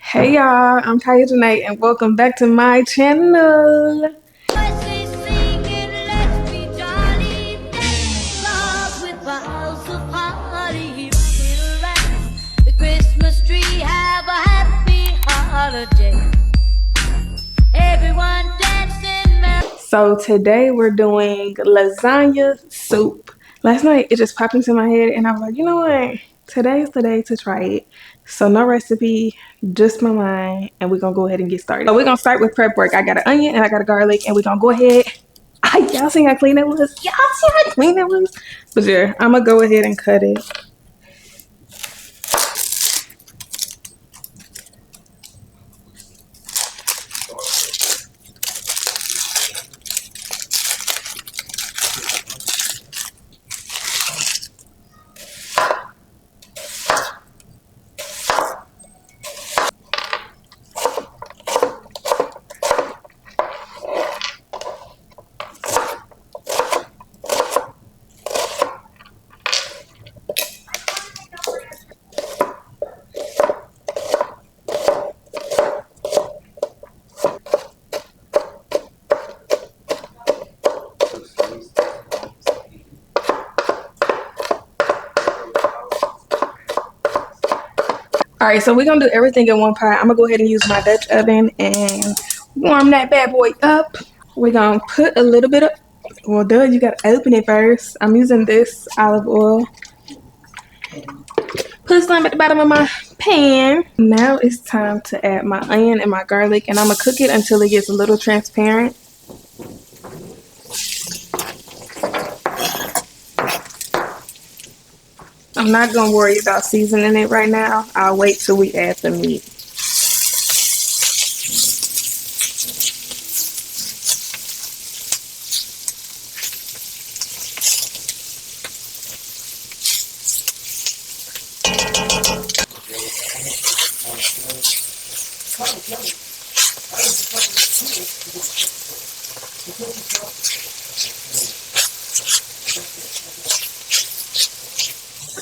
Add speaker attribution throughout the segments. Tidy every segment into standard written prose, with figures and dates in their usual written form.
Speaker 1: Hey y'all, I'm Kaya Janae and welcome back to my channel. So today we're doing lasagna soup. Last night it just popped into my head and I was like, you know what? Today's the day to try it. So no recipe, just my mind, and we're gonna go ahead and get started. So we're gonna start with prep work. I got an onion and I got a garlic, and we're gonna go ahead. Y'all see how clean it was? Y'all see how clean it was? But yeah, I'm gonna go ahead and cut it. All right, so we're gonna do everything in one pot. I'm gonna go ahead and use my Dutch oven and warm that bad boy up. We're gonna put a little bit of, well, duh, you gotta open it first. I'm using this olive oil. Put some at the bottom of my pan. Now it's time to add my onion and my garlic, and I'm gonna cook it until it gets a little transparent. I'm not gonna worry about seasoning it right now. I'll wait till we add the meat.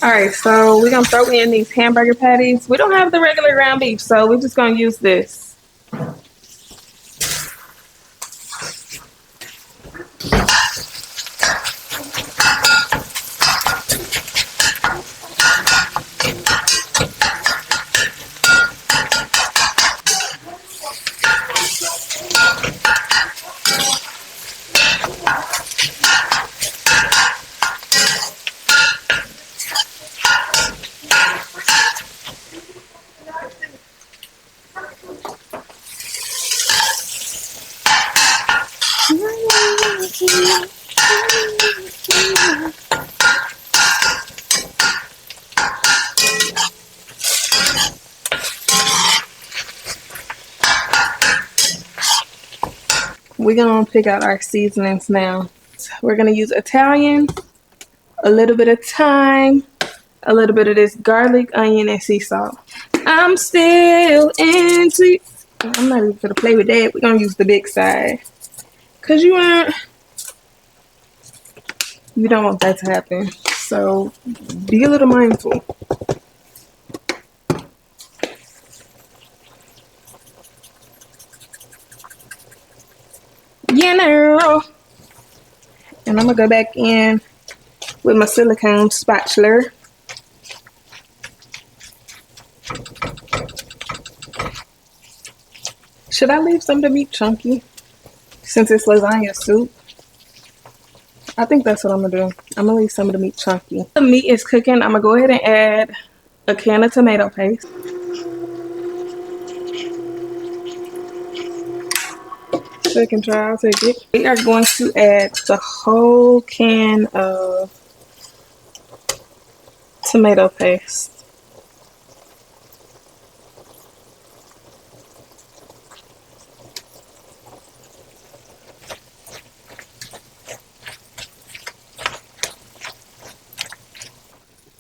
Speaker 1: All right, so we're gonna throw in these hamburger patties. We don't have the regular ground beef, so we're just gonna use this. We're gonna pick out our seasonings now. We're gonna use Italian, a little bit of thyme, a little bit of this garlic, onion, and sea salt. I'm still into. I'm not even gonna play with that. We're gonna use the big side, cause you don't want that to happen. So be a little mindful. You know. And I'm gonna go back in with my silicone spatula. Should I leave some of the meat chunky since it's lasagna soup? I think that's what I'm gonna do. I'm gonna leave some of the meat chunky. The meat is cooking. I'm gonna go ahead and add a can of tomato paste. Second try, I'll take it. We are going to add the whole can of tomato paste.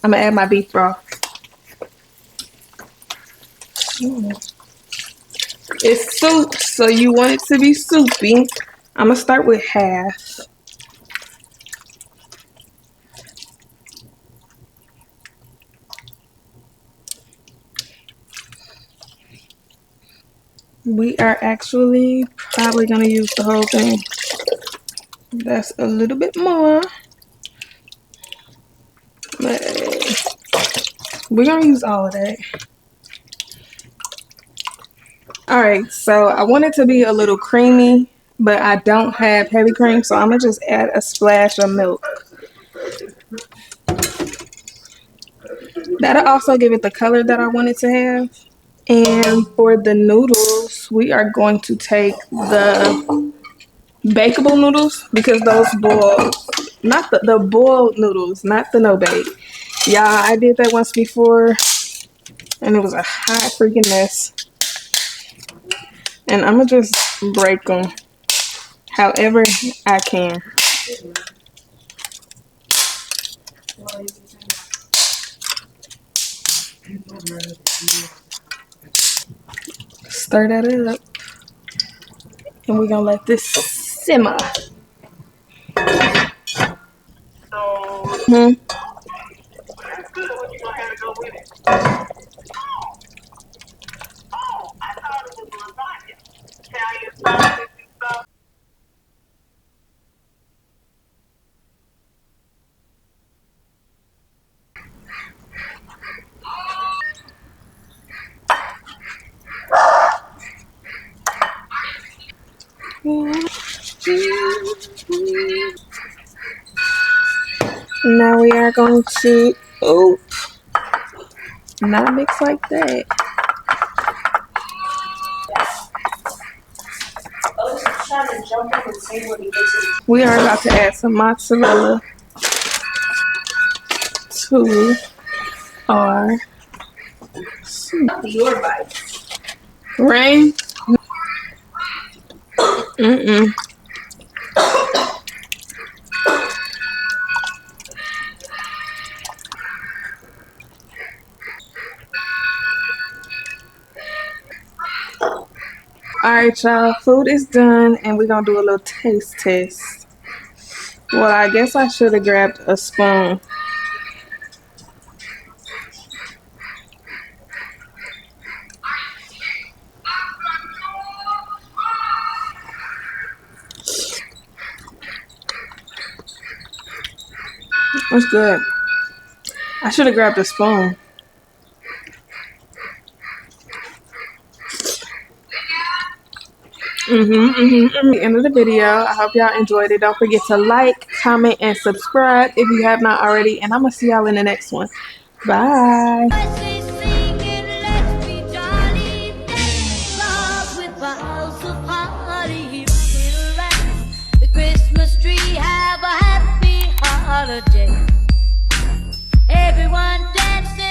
Speaker 1: I'm gonna add my beef broth. It's soup, so you want it to be soupy. I'm gonna start with half. We are actually probably gonna use the whole thing. That's a little bit more, but we're gonna use all of that. All right, so I want it to be a little creamy, but I don't have heavy cream, so I'm gonna just add a splash of milk. That'll also give it the color that I want it to have. And for the noodles, we are going to take the bakeable noodles because those boil, not the boiled noodles, not the no bake. Yeah, I did that once before and it was a hot freaking mess. And I'm gonna just break them however I can. Stir that up and we're gonna let this simmer. Hmm. Now we are going to, oh, not mix like that. We are about to add some mozzarella to our your bite. Rain. Mm-mm. All right, y'all. Food is done, and we're gonna do a little taste test. Well, I guess I should have grabbed a spoon. That's good. I should have grabbed a spoon. The end of the video. I hope y'all enjoyed it. Don't forget to like, comment, and subscribe if you have not already. And I'm gonna see y'all in the next one. Bye.
Speaker 2: Christmas tree, have a happy holiday. Everyone dancing.